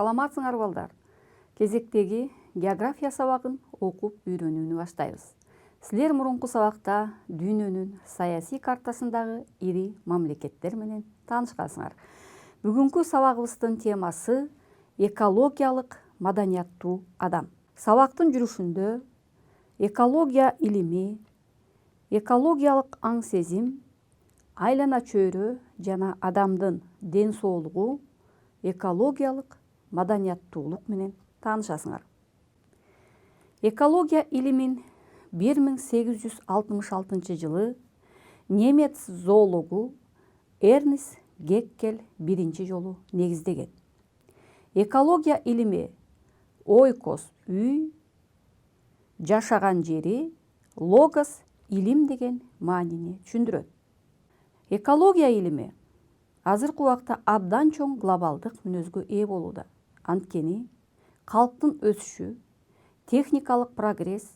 Саламатсыңар балдар. Кезектеги география сабагын окуп үйрөнүүнү баштайбыз. Силер мурунку сабакта дүйнөнүн саясий картасындагы ири мамлекеттер менен таанышкансыңар. Бүгүнкү сабагыбыздын темасы экологиялык маданияттуу адам. Сабактын жүрүшүндө экология илими, экологиялык аң сезим, айлана чөйрө жана адамдын ден соолугу экологиялык маданияттуулук менен таанышасыңар. Экология илимин 1866 жылы немец зоологу Эрнст Геккель биринчи жолу негиздеген. Экология илими ойкос үй, жашаган жери, логос илим деген маанини түшүндүрөт. Экология илими азыркы убакта абдан чоң глобалдык мүнөзгө ээ болууда. Анткени калктын өсүшү, техникалык прогресс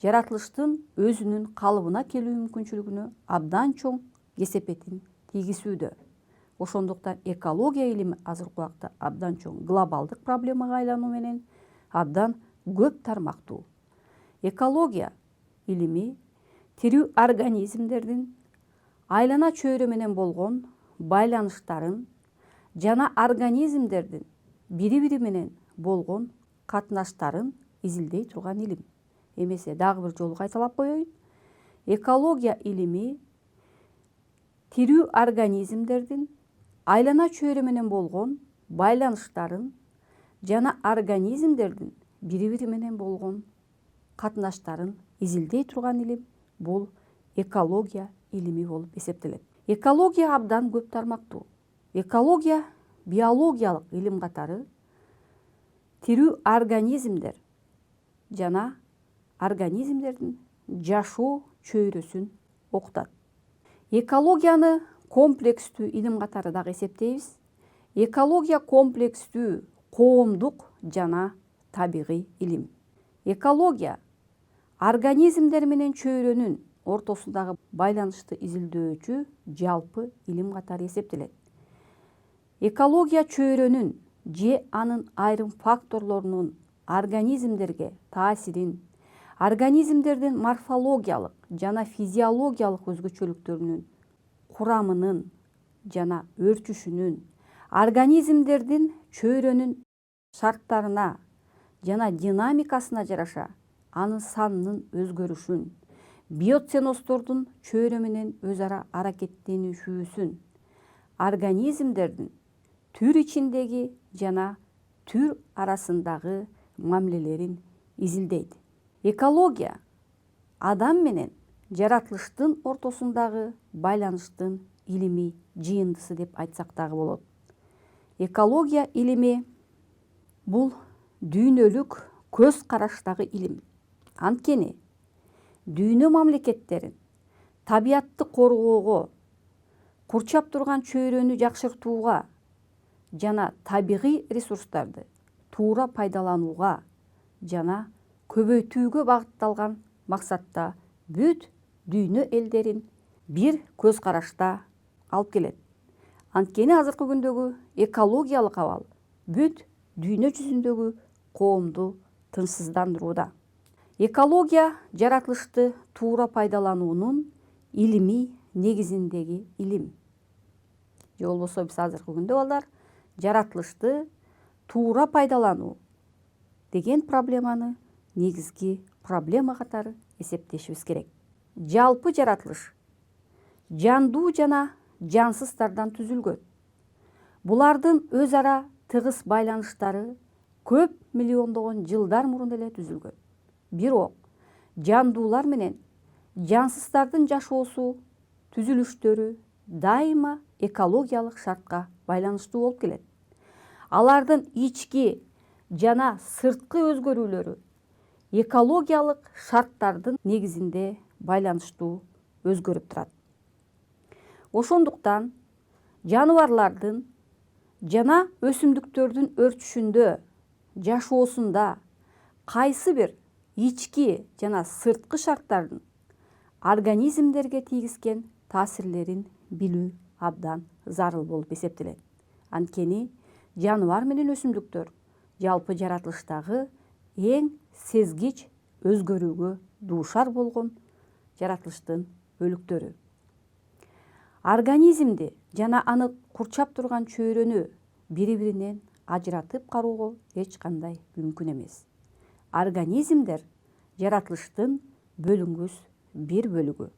жаратылыштын өзүнүн калыбына келүү мүмкүнчүлүгүнө абдан чоң кесепетин тийгизүүдө. Ошондуктан экология илими азыркы убакта абдан чоң глобалдык проблемага айлануу менен абдан көп тармактуу. Экология илими тирүү организмдердин айлана чөйрө менен болгон байланыштарын жана организмдердин бири-бири менен болгон катнаштарын изилдей турган илим. Эмесе дагы бир жолу кайталап коеюн. Экология илими тирүү организмдердин айлана чөйрө менен болгон байланыштарын жана организмдердин бири-бири менен болгон катнаштарын изилдей турган илим бул экология илими болуп эсептелет. Экология абдан көп тармактуу. Экология биологиялык илим катары тирүү организмдер жана организмдердин жашоо чөйрөсүн окутат. Экологияны комплекстүү илим катары дагы эсептейбиз. Экология комплекстүү коомдук жана табигый илим. Экология организмдер менен чөйрөнүн ортосундагы байланышты изилдөөчү жалпы илим катары эсептелет. Экология чөйрөнүн же анын айрым факторлорунун организмдерге таасирин, организмдердин морфологиялык жана физиологиялык өзгөчөлүктөрүнүн курамынын жана өрчүшүнүн, организмдердин чөйрөнүн шарттарына жана динамикасына жараша анын санынын өзгөрүшүн, биоценозтордун чөйрө менен өз ара аракеттенишүүсүн, организмдердин түр ичиндеги жана түр арасындагы мамилелерин изилдейт. Экология адам менен жаратылыштын ортосундагы байланыштын илимий жыйындысы деп айтсак дагы болот. Экология илими бул дүйнөлүк көз караштагы илим. Анткени дүйнө мамлекеттерин табиятты коргоого, курчап турган чөйрөнү жакшыртууга жана табигый ресурстарды туура пайдаланууга жана көбөйтүүгө багытталган максатта бүт дүйнө элдерин бир көз карашта алып келет. Анткени азыркы күндөгү экологиялык абал бүт дүйнө жүзүндөгү коомду тынчсыздандырууда. Экология жаратылышты туура пайдалануунун илимий негизиндеги илим. Же болбосо биз азыркы күндө балдар жаратылышты туура пайдалануу деген проблеманы негизги проблема катары эсептешибиз керек. Жалпы жаратылыш жандуу жана жансыздардан түзүлгөн. Булардын өз ара тыгыз байланыштары көп миллиондогон жылдар мурун эле түзүлгөн. Бирок жандуулар менен жансыздардын жашоосу, түзүлүштөрү дайыма экологиялык шартка байланыштуу болуп келет. Алардын ички жана сырткы өзгөрүүлөрү экологиялык шарттардын негизинде байланыштуу өзгөрүп турат. Ошондуктан жаныбарлардын жана өсүмдүктөрдүн өрчүшүндө, жашоосунда кайсы бир ички жана сырткы шарттардын организмдерге тийгизген таасирлерин билүү абдан зарыл болуп эсептелет. Анткени Жаныбар менен өсүмдүктөр жалпы жаратылыштагы эң сезгич өзгөрүүгө дуушар болгон жаратылыштын бөлүктөрү. Организмди жана аны курчап турган чөйрөнү бири-биринен ажыратып кароого эч кандай мүмкүн эмес. Организмдер жаратылыштын бөлүнгүс бир бөлүгү.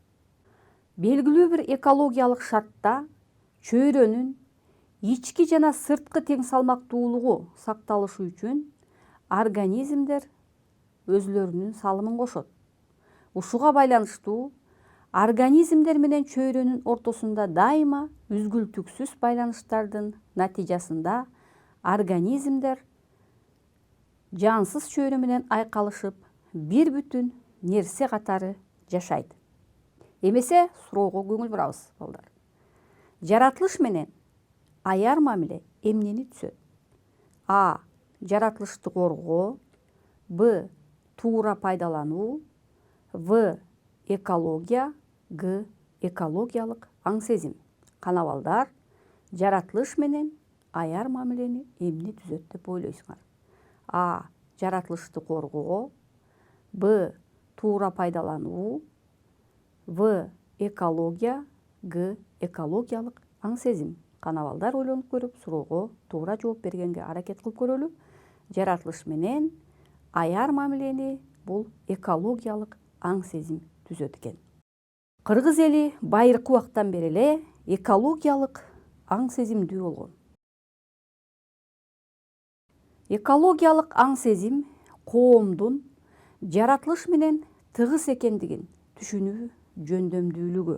Белгилүү бир экологиялык шартта чөйрөнүн ички жана сырткы тең салмактуулугу сакталышы үчүн организмдер өзлөрүнүн салымын кошот. Ушуга байланыштуу организмдер менен чөйрөнүн ортосунда дайыма үзгүлтүксүз байланыштардын натыйжасында организмдер жансыз чөйрө менен айкалышып бир бүтүн нерсе катары жашайт. Эмесе суроого көңүл бурабыз балдар. Жаратылыш менен аяр мамиле эмнени түзөт? А. Жаратылышты коргоо. Б. Туура пайдалануу. В. Экология. Г. Экологиялык аң сезим. Кана балдар, жаратылыш менен аяр мамилени эмне түзөт деп ойлойсуңар? А. Жаратылышты коргоо. Б. Туура пайдалануу. В. Экология. Г. Экологиялык аң сезим. Кана балдар, ойлонуп көрүп, суроого туура жооп бергенге аракет кылып көрөлү. Жаратылыш менен аяр мамилени бул экологиялык аң сезим түзөт экен. Кыргыз эли байыркы убактан бери эле экологиялык аң сезимдүү болгон. Экологиялык аң сезим коомдун жаратылыш менен тыгыз экендигин түшүнүү жөндөмдүүлүгү.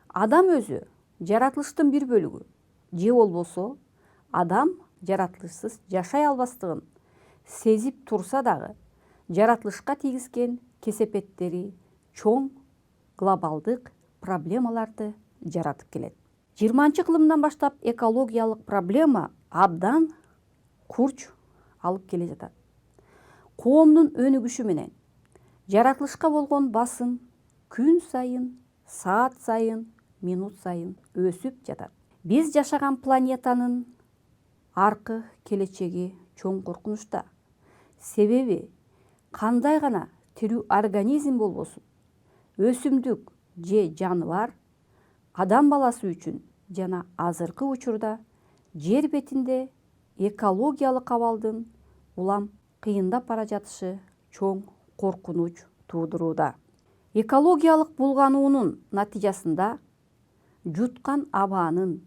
Адам өзү жаратылыштын бир бөлүгү, же болбосо адам жаратылышсыз жашай албастыгын сезип турса дагы, жаратылышка тийгизген кесепеттери чоң глобалдык проблемаларды жаратып келет. 20-кылымдан баштап экологиялык проблема абдан курч алып келе жатат. Коомдун өнүгүшү менен жаратылышка болгон басым күн сайын, саат сайын, минут сайын өсүп жатат. Биз жашаган планетанын аркы келечеги чоң коркунучта. Себеби кандай гана тирүү организм болбосун, өсүмдүк же жаныбар адам баласы үчүн жана азыркы учурда жер бетинде экологиялык абалдын улам кыйындап бара жатышы чоң коркунуч туудурууда. Экологиялык булгануунун натыйжасында жуткан абанын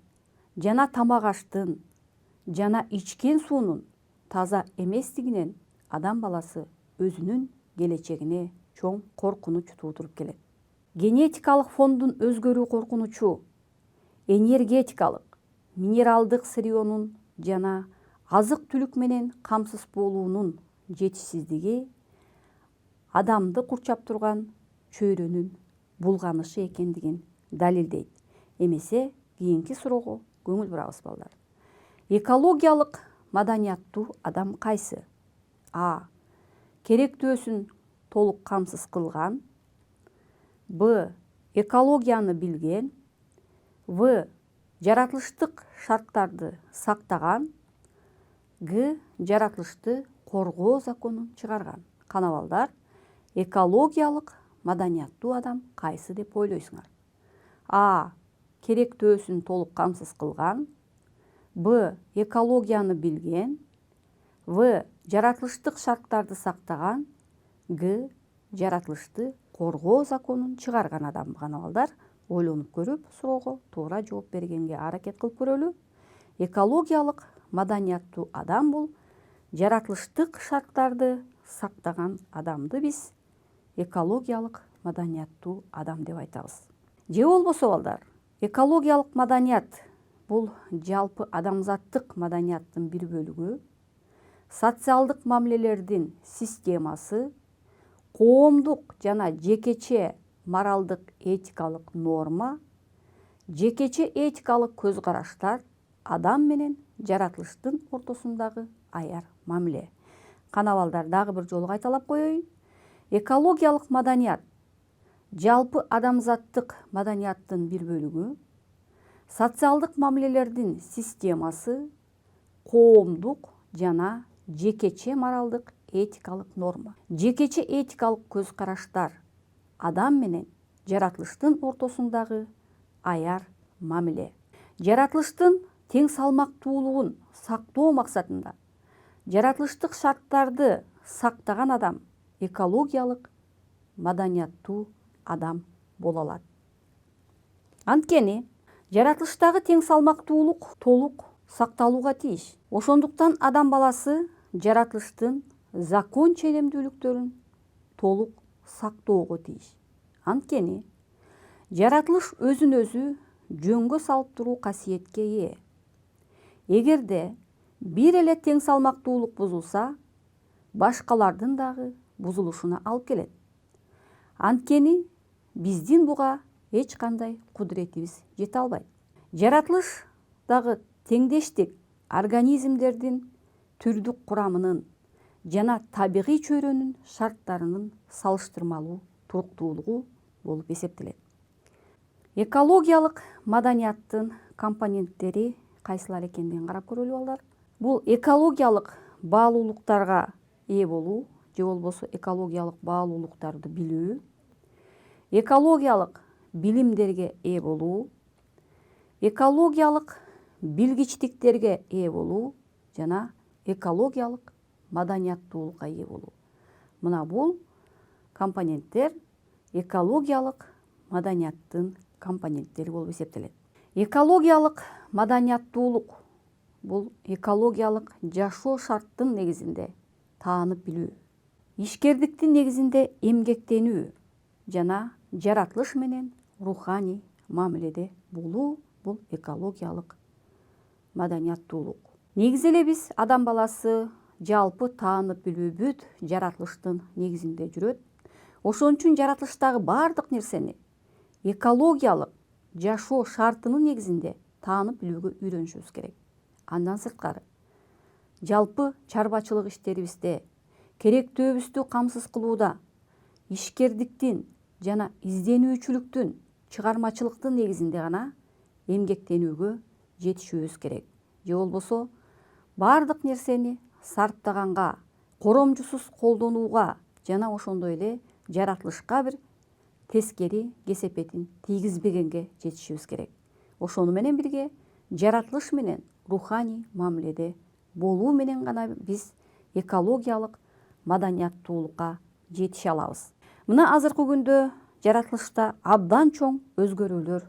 жана тамак аштын жана ичкен суунун таза эместигинен адам баласы өзүнүн келечегине чоң коркунуч туудуруп келет. Генетикалык фондун өзгөрүү коркунучу, энергетикалык, минералдык сырьёнун жана азык-түлүк менен камсыз болуунун жетишсиздиги адамды курчап турган чөйрөнүн булганышы экендигин далилдейт. Эмесе кийинки суроого көңүл бурабыз балдар. Экологиялык маданияттуу адам кайсы? А. Керектөөсүн толук камсыз кылган. Б. Экологияны билген. В. Жаратылыштык шарттарды сактаган. Г. Жаратылышты коргоо законун чыгарган. Кана балдар, экологиялык маданияттуу адам кайсы деп ойлойсуңар? А. Керектөөсүн толук камсыз кылган. Б. Экологияны билген. В. Жаратылыштык шарттарды сактаган. Г. Жаратылышты коргоо законун чыгарган адам. Кана балдар, ойлонуп көрүп, суроого туура жооп бергенге аракет кылып көрөлү. Экологиялык маданияттуу адам бул жаратылыштык шарттарды сактаган адамды биз экологиялык маданияттуу адам деп айтабыз. Же болбосо балдар, экологиялык маданият бул жалпы адамзаттык маданияттын бир бөлүгү, социалдык мамилелердин системасы, коомдук жана жекече моралдык этикалык норма, жекече этикалык көз караштар, адам менен жаратылыштын ортосундагы аяр мамиле. Кана балдар, дагы бир жолу кайталап коеюн. Экологиялык маданият жалпы адамзаттык маданияттын бир бөлүгү, социалдык мамилелердин системасы, коомдук жана жекече моралдык этикалык норма. Жекече этикалык көз караштар адам менен жаратылыштын ортосундагы аяр мамиле. Жаратылыштын тең салмактуулугун сактоо максатында жаратылыштык шарттарды сактаган адам экологиялык маданияттуу адам боло алат. Анткени жаратылыштагы тең салмактуулук толук сакталууга тийиш. Ошондуктан адам баласы жаратылыштын закон ченемдүүлүктөрүн толук сактоого тийиш. Анткени жаратылыш өзүн өзү жөнгө салып туруу касиетке ээ. Эгерде бир эле тең салмактуулук бузулса, башкалардын дагы бузулушуна алып келет. Анткени биздин буга эч кандай кудуретибиз жете албайт. Жаратылыштагы теңдештик организмдердин түрдүк курамынын жана табигый чөйрөнүн шарттарынын салыштырмалуу туруктуулугу болуп эсептелет. Экологиялык маданияттын компоненттери кайсылар экендигин карап көрөлү балдар. Бул экологиялык баалуулуктарга ээ болуу же болбосо экологиялык баалуулуктарды билүү, экологиялык билимдерге ээ болуу, экологиялык билгичтиктерге ээ болуу жана экологиялык маданияттуулукка ээ болуу. Мына бул компоненттер экологиялык маданияттын компоненттери болуп эсептелет. Экологиялык маданияттуулук бул экологиялык жашоо шарттын негизинде таанып билүү, ишкердиктин негизинде эмгектенүү жана жаратылыш менен руханий мамиледе болуу бул экологиялык маданияттуулук. Негизи эле биз адам баласы жалпы таанып билүүбүт жаратылыштын негизинде жүрөт. Ошон үчүн жаратылыштагы бардык нерсени экологиялык жашоо шартынын негизинде таанып билүүгө үйрөнүшүбүз керек. Андан сырткары жалпы чарбачылык иштерибизде керектөөбүздү камсыз кылууда ишкердиктин жана изденүүчүлүктүн чыгармачылыктын негизинде гана эмгектенүүгө жетишүүбүз керек. Же болбосо бардык нерсени сарптаганга, коромчусуз колдонууга жана ошондой эле жаратылышка бир тескери кесепетин тийгизбегенге жетишибиз керек. Ошону менен бирге жаратылыш менен руханий мамиледе болуу менен гана биз экологиялык маданияттуулукка жетише алабыз. Мына азыркы күндө жаратылышта абдан чоң өзгөрүүлөр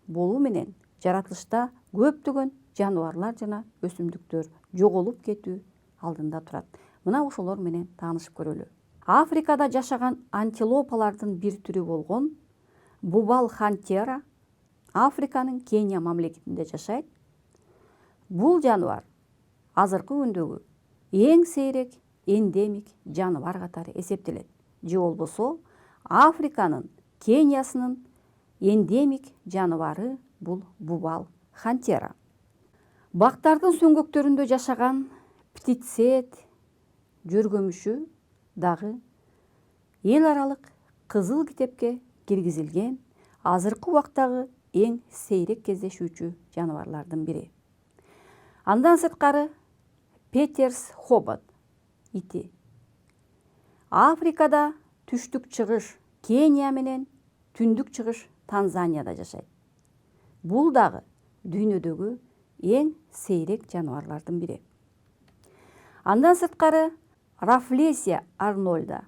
болуу менен жаратылышта көптөгөн жаныбарлар жана өсүмдүктөр жоголуп кетүү алдында турат. Мына ошолор менен таанышып көрөлү. Африкада жашаган антилопалардын бир түрү болгон бубал хантера Африканын Кения мамлекетинде жашайт. Бул жаныбар азыркы күндөгү эң сейрек эндемик жаныбар катары эсептелет. Же болбосо Африканын Кениясынын эндемик жаныбары бул бубал хантера. Бактардын сөңгөктөрүндө жашаган птицет жөргөмүшү дагы эл аралык кызыл китепке киргизилген азыркы убактагы эң сейрек кездешүүчү жаныбарлардын бири. Андан сырткары Петерс хобот ити Африкада түштүк чыгыш Кения менен түндүк чыгыш Танзанияда жашайт. Бул дагы дүйнөдөгү эң сейрек жаныбарлардын бири. Андан сырткары Рафлесия арнольда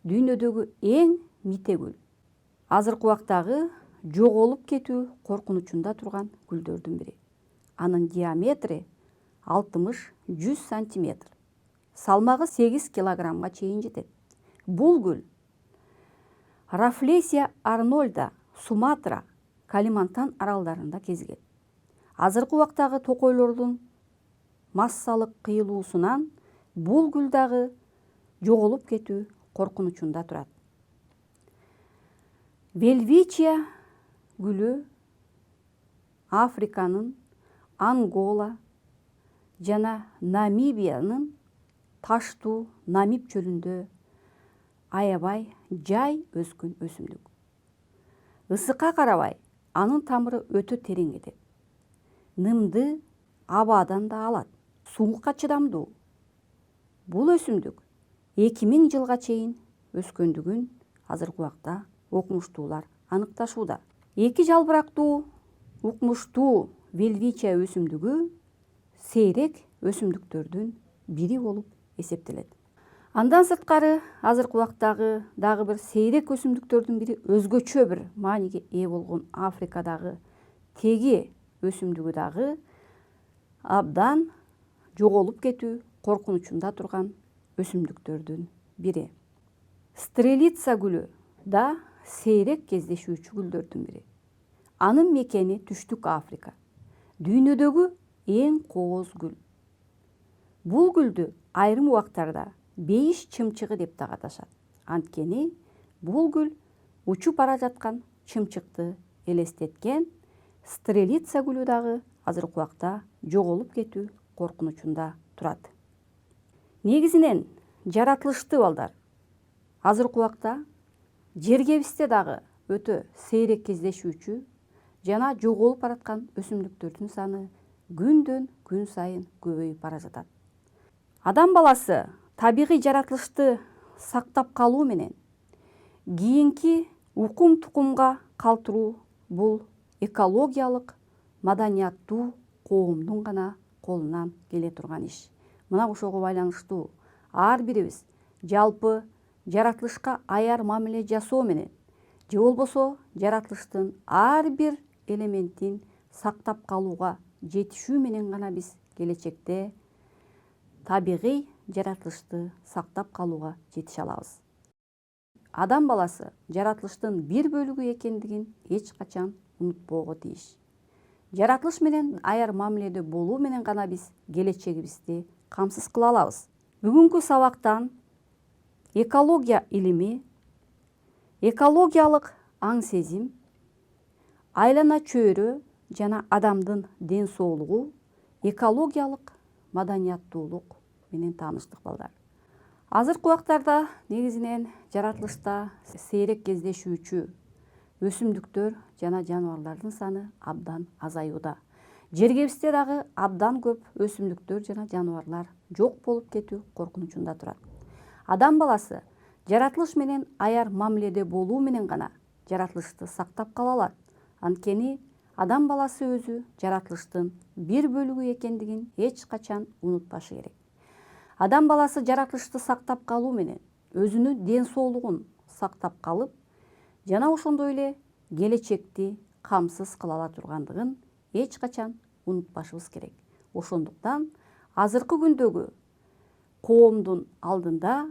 дүйнөдөгү эң мите гүл. Азыркы убактагы жоголуп кетүү коркунучунда турган гүлдөрдүн бири. Анын диаметри 60-100 сантиметр. Салмагы 8 килограммга чейин жетет. Бул гүл Рафлесия арнольда Суматра, Калимантан аралдарында кезигет. Азыркы убактагы токойлордун массалык кыйылуусунан бул гүл дагы жоголуп кетүү коркунучунда турат. Велвичия гүлү Африканын Ангола жана Намибиянын таштуу Намиб чөлүндө аябай жай өскөн өсүмдүк. Ысыкка карабай анын тамыры өтө терең кетет. Нымды абадан да алат. Суукка чыдамдуу. Бул өсүмдүк 2000 жылга чейин өскөндүгүн азыркы убакта окумуштуулар аныкташууда. Эки жалбырактуу укмуштуу велвичия өсүмдүгү сейрек өсүмдүктөрдүн бири болуп эсептелет. Андан сырткары азыркы убактагы дагы бир сейрек өсүмдүктөрдүн бири өзгөчө бир мааниге ээ болгон Африкадагы теги өсүмдүгү дагы абдан жоголуп кетүү коркунучунда турган өсүмдүктөрдүн бири. Стрелица гүлү да сейрек кездешүүчү гүлдөрдүн бири. Анын мекени Түштүк Африка. Дүйнөдөгү эң кооз гүл. Бул гүлдү айрым убактарда бейиш чымчыгы деп дагы аташат. Анткени бул гүл учуп бара жаткан чымчыкты элестеткен. Стрелица гүлү дагы азыркы убакта жоголуп кетүү коркунучунда турат. Негизинен жаратылышты балдар. Азыркы убакта жергебизде дагы өтө сейрек кездешүүчү жана жоголуп бараткан өсүмдүктөрдүн саны күндөн күн сайын көбөйүп бара жатат. Адам баласы табигый жаратылышты сактап калуу менен кийинки укум тукумга калтыруу бул экологиялык маданияттуу коомдун гана колунан келе турган иш. Мына ошого байланыштуу ар бирибиз жалпы жаратылышка аяр мамиле жасоо менен же болбосо жаратылыштын ар бир элементин сактап калууга жетишүү менен гана биз келечекте табигый жаратылышты сактап калууга жетише алабыз. Адам баласы жаратылыштын бир бөлүгү экендигин эч качан унутпоого тийиш. Жаратылыш менен аяр мамиледе болуу менен гана биз келечегибизди камсыз кыла алабыз. Бүгүнкү сабактан экология илими, экологиялык аң сезим, айлана чөйрө жана адамдын ден соолугу, экологиялык маданияттуулук менен тааныштык балдар. Азыркы убактарда негизинен жаратылышта сейрек кездешүүчү өсүмдүктөр жана жаныбарлардын саны абдан азаюуда. Жергебизде дагы абдан көп өсүмдүктөр жана жаныбарлар жок болуп кетүү коркунучунда турат. Адам баласы жаратылыш менен аяр мамиледе болуу менен гана жаратылышты сактап кала алат. Анткени адам баласы өзү жаратылыштын бир бөлүгү экендигин эч качан унутпашы керек. Адам баласы жаратылышты сактап калуу менен өзүнүн ден соолугун сактап калып, жана ошондой эле келечекти камсыз кыла ала тургандыгын эч качан унутпашыбыз керек. Ошондуктан азыркы күндөгү коомдун алдында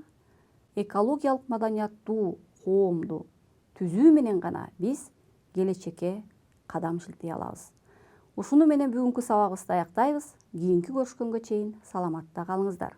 экологиялык маданияттуу коомду түзүү менен гана биз келечекке кадам шилтей алабыз. Ушуну менен бүгүнкү сабагыбызды аяктайбыз. Кийинки көрүшкөнгө чейин саламатта калыңыздар.